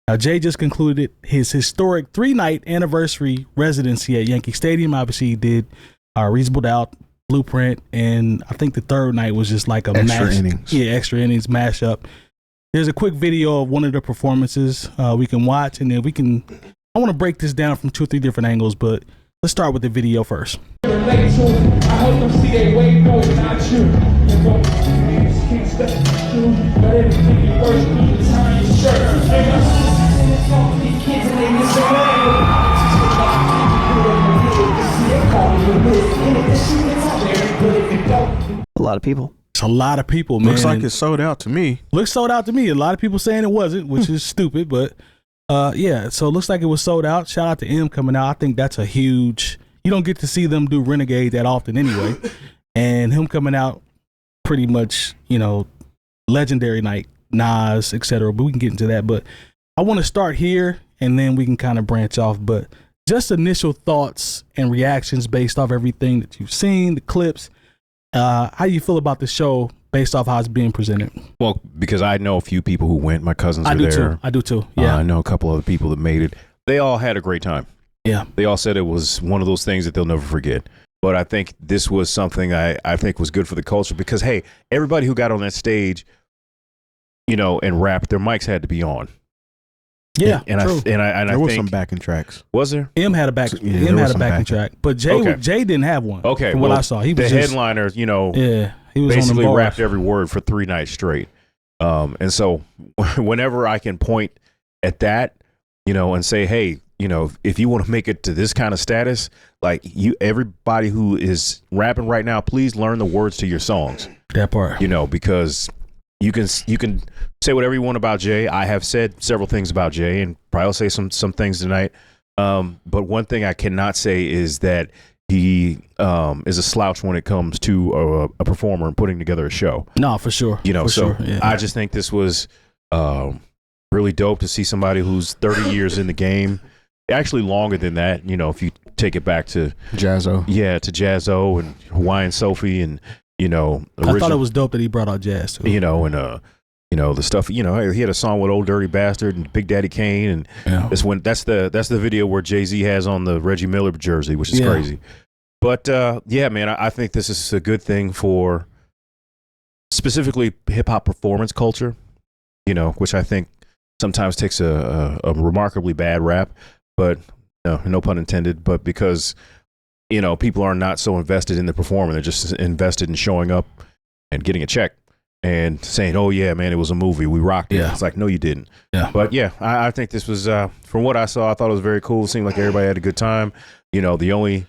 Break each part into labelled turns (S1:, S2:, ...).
S1: Now, Jay just concluded his historic 3-night anniversary residency at Yankee Stadium. Obviously, he did Reasonable Doubt, Blueprint, and I think the third night was just like a
S2: extra innings.
S1: Yeah, extra innings mashup. There's a quick video of one of the performances we can watch, and then I want to break this down from 2 or 3 different angles, but let's start with the video first.
S3: I hope them see they way more than I choose. Can't step through, but everything you first need is behind your shirt.
S4: A lot of people.
S1: It's a lot of people, man.
S2: Looks like it's sold out to me.
S1: Looks sold out to me. A lot of people saying it wasn't, which is stupid, but yeah, so it looks like it was sold out. Shout out to M coming out. I think that's a huge, you don't get to see them do Renegade that often anyway. And him coming out, pretty much, legendary night, Nas, etc. But we can get into that. But I want to start here and then we can kind of branch off. But just initial thoughts and reactions based off everything that you've seen, the clips. How do you feel about the show based off how it's being presented?
S5: Well, because I know a few people who went. My cousins were there.
S1: I do too. Yeah.
S5: I know a couple other people that made it. They all had a great time.
S1: Yeah.
S5: They all said it was one of those things that they'll never forget. But I think this was something I think was good for the culture because, hey, everybody who got on that stage, and rapped, their mics had to be on.
S1: Yeah,
S5: and
S1: true.
S2: There was some backing tracks.
S5: Was there?
S1: M had a backing track, but Jay didn't have one.
S5: Okay,
S1: from what I saw, he was
S5: the headliner.
S1: He was
S5: basically
S1: on the
S5: rapped every word for 3 nights straight. And so, whenever I can point at that, and say, hey, if you want to make it to this kind of status, like everybody who is rapping right now, please learn the words to your songs.
S1: That part,
S5: because you can say whatever you want about Jay. I have said several things about Jay, and probably I'll say some things tonight. But one thing I cannot say is that he is a slouch when it comes to a performer and putting together a show.
S1: No, for sure. Yeah.
S5: I just think this was really dope to see somebody who's 30 years in the game. Actually longer than that, if you take it back to
S2: Jaz-O.
S5: Yeah, to Jaz-O and Hawaiian Sophie and,
S1: I thought it was dope that he brought out jazz too.
S5: And the stuff, he had a song with Old Dirty Bastard and Big Daddy Kane, and that's the video where Jay-Z has on the Reggie Miller jersey, which is crazy. But yeah, man, I think this is a good thing for specifically hip hop performance culture, which I think sometimes takes a remarkably bad rap, but no pun intended, but because people are not so invested in the performer, they're just invested in showing up and getting a check and saying, oh yeah, man, it was a movie, we rocked it. Yeah. It's like, no, you didn't.
S1: Yeah.
S5: But yeah, I think this was, from what I saw, I thought it was very cool. It seemed like everybody had a good time. The only,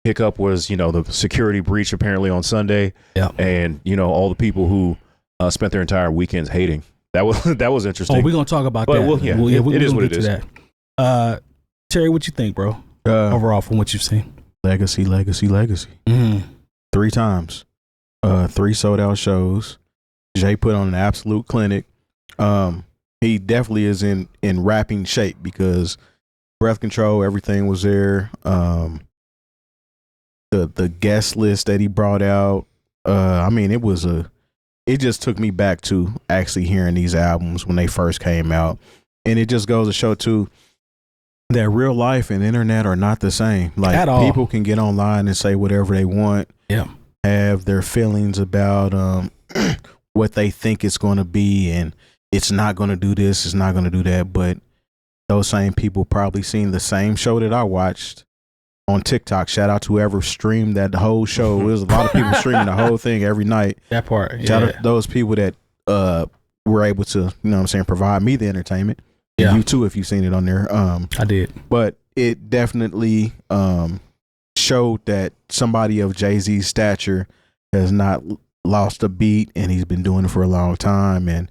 S5: hiccup was, the security breach apparently on Sunday.
S1: Yeah.
S5: And, all the people who spent their entire weekends hating. That was interesting.
S1: Oh, we're going to talk about
S5: but,
S1: that.
S5: Well, yeah, it is what it is.
S1: Terry, what you think, bro? Overall, from what you've seen.
S2: Legacy. 3 times. 3 sold out shows. Jay put on an absolute clinic. He definitely is in rapping shape because Breath Control, everything was there. The guest list that he brought out. It just took me back to actually hearing these albums when they first came out. And it just goes to show too that real life and internet are not the same. Like
S1: at all.
S2: People can get online and say whatever they want.
S1: Yeah.
S2: Have their feelings about what they think it's going to be, and it's not going to do this, it's not going to do that. But those same people probably seen the same show that I watched on TikTok. Shout out to whoever streamed that whole show. It was a lot of people streaming the whole thing every night.
S1: That part. Yeah.
S2: Shout out to those people that were able to, provide me the entertainment.
S1: Yeah.
S2: And you too, if you've seen it on there.
S1: I did.
S2: But it definitely showed that somebody of Jay-Z's stature has not lost a beat, and he's been doing it for a long time. And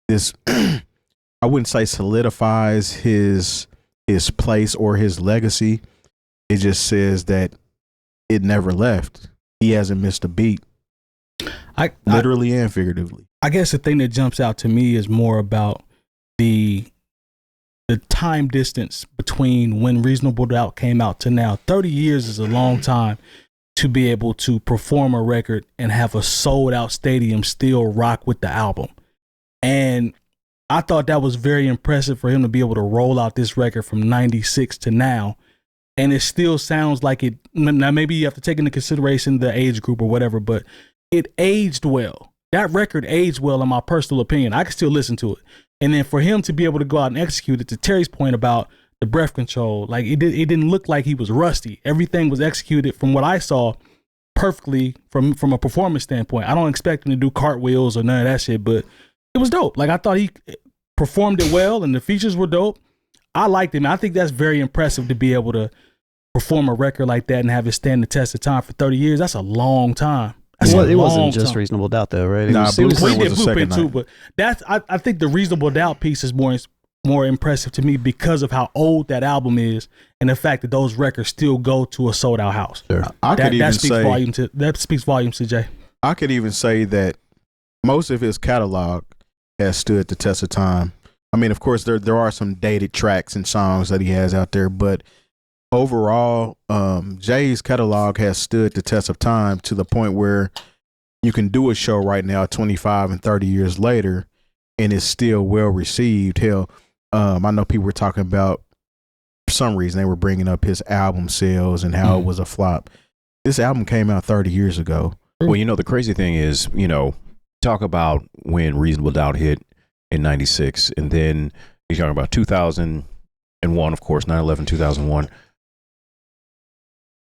S2: this, I wouldn't say solidifies his place or his legacy. It just says that it never left. He hasn't missed a beat, literally and figuratively.
S1: I guess the thing that jumps out to me is more about the time distance between when Reasonable Doubt came out to now. 30 years is a long time to be able to perform a record and have a sold out stadium still rock with the album. And I thought that was very impressive for him to be able to roll out this record from 96 to now. And it still sounds like it. Now, maybe you have to take into consideration the age group or whatever, but it aged well. That record aged well, in my personal opinion. I can still listen to it. And then for him to be able to go out and execute it, to Terry's point about the breath control, like it didn't look like he was rusty. Everything was executed, from what I saw, perfectly from a performance standpoint. I don't expect him to do cartwheels or none of that shit, but it was dope. Like, I thought he performed it well, and the features were dope. I liked him. I think that's very impressive to be able to perform a record like that and have it stand the test of time for 30 years. That's a long time.
S4: Well, it wasn't just Reasonable Doubt, though, right?
S2: Nah, Blueprint was the second
S1: too,
S2: night.
S1: but that's I think the Reasonable Doubt piece is more impressive to me because of how old that album is and the fact that those records still go to a sold out house.
S2: Sure. That
S1: speaks volumes to Jay.
S2: I could even say that most of his catalog has stood the test of time. I mean, of course, there are some dated tracks and songs that he has out there, but overall, Jay's catalog has stood the test of time to the point where you can do a show right now 25 and 30 years later and it's still well received. Hell, I know people were talking about, for some reason, they were bringing up his album sales and how it was a flop. This album came out 30 years ago.
S5: Well, the crazy thing is, talk about when Reasonable Doubt hit in 96, and then you're talking about 2001, of course, 9/11, 2001.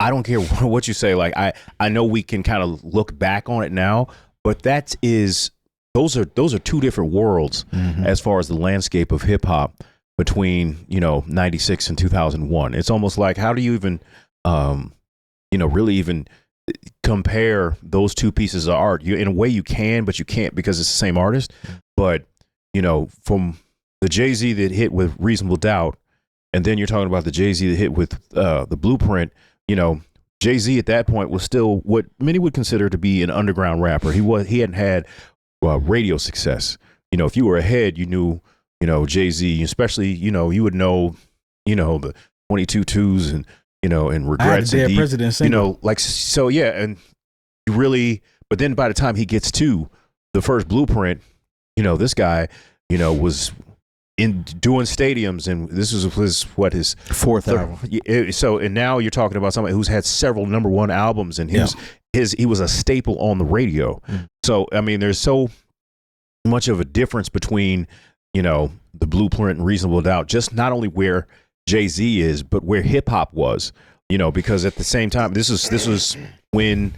S5: I don't care what you say. Like, I know we can kind of look back on it now, but those are two different worlds as far as the landscape of hip hop between 96 and 2001. It's almost like, how do you even really even compare those two pieces of art? In a way you can, but you can't, because it's the same artist. But from the Jay-Z that hit with Reasonable Doubt, and then you're talking about the Jay-Z that hit with the Blueprint. Jay-Z at that point was still what many would consider to be an underground rapper. He hadn't had radio success. If you were ahead, you knew, Jay-Z, especially, you would know, the 22 twos and, and Regrets.
S1: Dead President single.
S5: And you really, but then by the time he gets to the first Blueprint, this guy, was in doing stadiums, and this was his
S2: fourth album.
S5: And now you're talking about somebody who's had several #1 albums, and he was a staple on the radio. So I mean, there's so much of a difference between the Blueprint and Reasonable Doubt, just not only where Jay-Z is, but where hip hop was. Because at the same time, this was when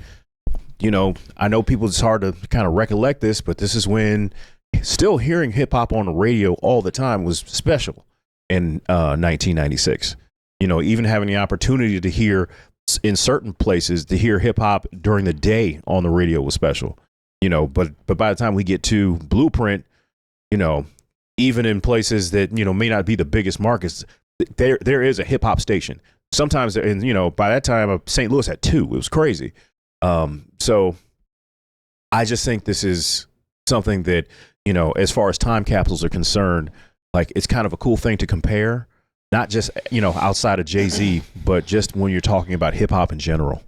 S5: I know people, it's hard to kind of recollect this, but this is when still hearing hip hop on the radio all the time was special in 1996. Even having the opportunity to hear in certain places, to hear hip hop during the day on the radio was special. But by the time we get to Blueprint, even in places that may not be the biggest markets, there is a hip hop station. Sometimes, and by that time, St. Louis had 2. It was crazy. So I just think this is something that, as far as time capsules are concerned, like, it's kind of a cool thing to compare, not just, outside of Jay-Z, but just when you're talking about hip hop in general.